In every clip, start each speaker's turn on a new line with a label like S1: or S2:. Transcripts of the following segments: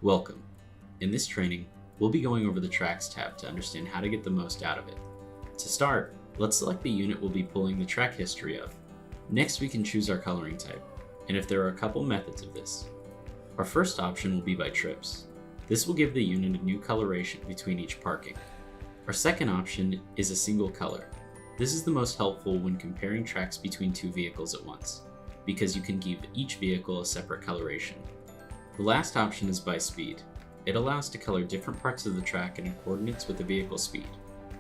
S1: Welcome. In this training, we'll be going over the Tracks tab to understand how to get the most out of it. To start, let's select the unit we'll be pulling the track history of. Next, we can choose our coloring type, and if there are a couple methods of this. Our first option will be by trips. This will give the unit a new coloration between each parking. Our second option is a single color. This is the most helpful when comparing tracks between two vehicles at once, because you can give each vehicle a separate coloration. The last option is by speed. It allows to color different parts of the track in accordance with the vehicle speed.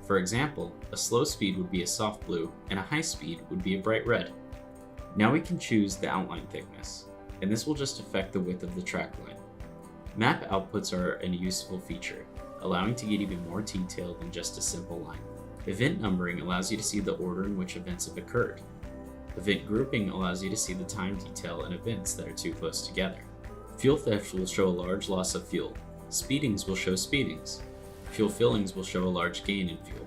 S1: For example, a slow speed would be a soft blue, and a high speed would be a bright red. Now we can choose the outline thickness, and this will just affect the width of the track line. Map outputs are a useful feature, allowing to get even more detail than just a simple line. Event numbering allows you to see the order in which events have occurred. Event grouping allows you to see the time detail in events that are too close together. Fuel theft will show a large loss of fuel. Speedings will show speedings. Fuel fillings will show a large gain in fuel.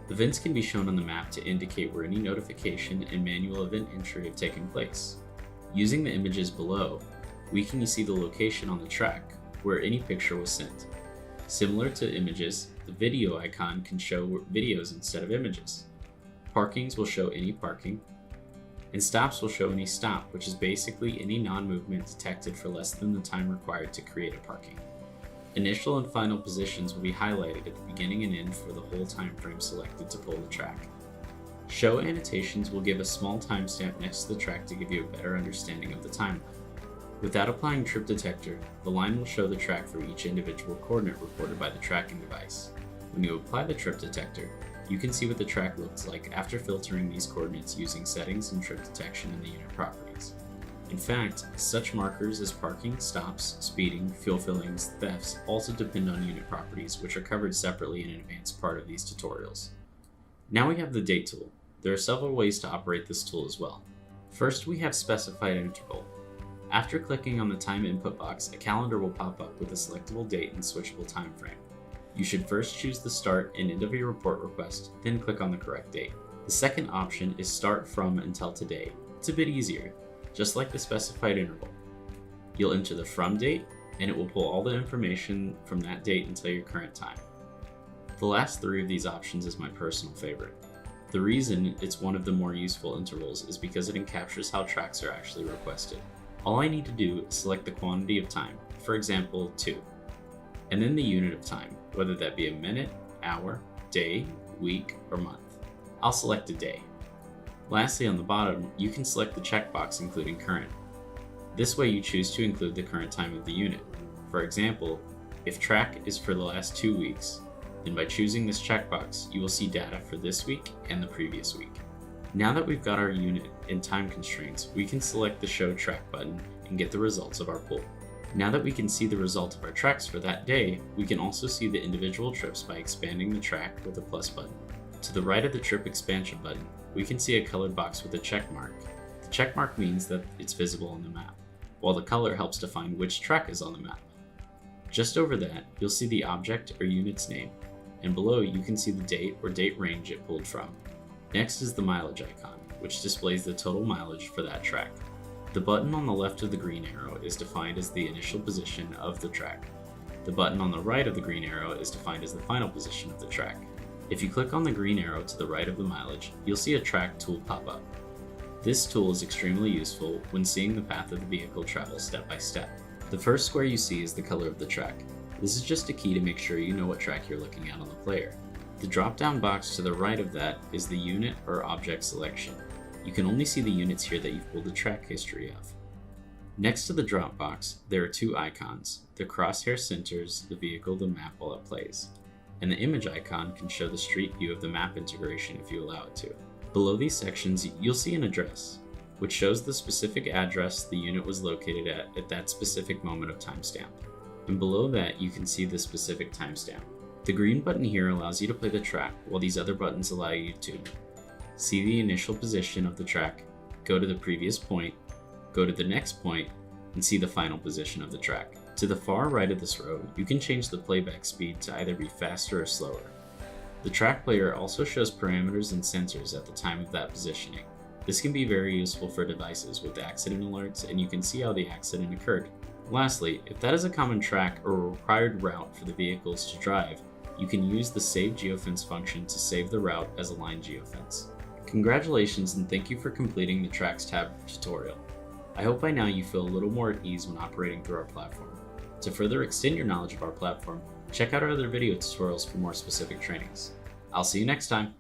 S1: Events can be shown on the map to indicate where any notification and manual event entry have taken place. Using the images below, we can see the location on the track where any picture was sent. Similar to images, the video icon can show videos instead of images. Parkings will show any parking, and stops will show any stop, which is basically any non-movement detected for less than the time required to create a parking. Initial and final positions will be highlighted at the beginning and end for the whole time frame selected to pull the track. Show annotations will give a small timestamp next to the track to give you a better understanding of the timeline. Without applying trip detector, the line will show the track for each individual coordinate reported by the tracking device. When you apply the trip detector, you can see what the track looks like after filtering these coordinates using settings and trip detection in the unit properties. In fact, such markers as parking, stops, speeding, fuel fillings, thefts also depend on unit properties, which are covered separately in an advanced part of these tutorials. Now we have the date tool. There are several ways to operate this tool as well. First, we have specified interval. After clicking on the time input box, a calendar will pop up with a selectable date and switchable time frame. You should first choose the start and end of your report request, then click on the correct date. The second option is start from until today. It's a bit easier, just like the specified interval. You'll enter the from date, and it will pull all the information from that date until your current time. The last three of these options is my personal favorite. The reason it's one of the more useful intervals is because it encaptures how tracks are actually requested. All I need to do is select the quantity of time, for example 2, and then the unit of time, whether that be a minute, hour, day, week, or month. I'll select a day. Lastly, on the bottom, you can select the checkbox including current. This way you choose to include the current time of the unit. For example, if track is for the last 2 weeks, then by choosing this checkbox, you will see data for this week and the previous week. Now that we've got our unit and time constraints, we can select the Show Track button and get the results of our pull. Now that we can see the result of our tracks for that day, we can also see the individual trips by expanding the track with the plus button. To the right of the trip expansion button, we can see a colored box with a check mark. The check mark means that it's visible on the map, while the color helps define which track is on the map. Just over that, you'll see the object or unit's name, and below you can see the date or date range it pulled from. Next is the mileage icon, which displays the total mileage for that track. The button on the left of the green arrow is defined as the initial position of the track. The button on the right of the green arrow is defined as the final position of the track. If you click on the green arrow to the right of the mileage, you'll see a track tool pop up. This tool is extremely useful when seeing the path of the vehicle travel step by step. The first square you see is the color of the track. This is just a key to make sure you know what track you're looking at on the player. The drop-down box to the right of that is the unit or object selection. You can only see the units here that you've pulled the track history of. Next to the drop box, there are two icons. The crosshair centers the vehicle the map while it plays, and the image icon can show the street view of the map integration if you allow it to. Below these sections, you'll see an address, which shows the specific address the unit was located at that specific moment of timestamp. And below that, you can see the specific timestamp. The green button here allows you to play the track, while these other buttons allow you to see the initial position of the track, go to the previous point, go to the next point, and see the final position of the track. To the far right of this row, you can change the playback speed to either be faster or slower. The track player also shows parameters and sensors at the time of that positioning. This can be very useful for devices with accident alerts, and you can see how the accident occurred. Lastly, if that is a common track or a required route for the vehicles to drive, you can use the Save Geofence function to save the route as a line geofence. Congratulations and thank you for completing the Tracks tab tutorial. I hope by now you feel a little more at ease when operating through our platform. To further extend your knowledge of our platform, check out our other video tutorials for more specific trainings. I'll see you next time.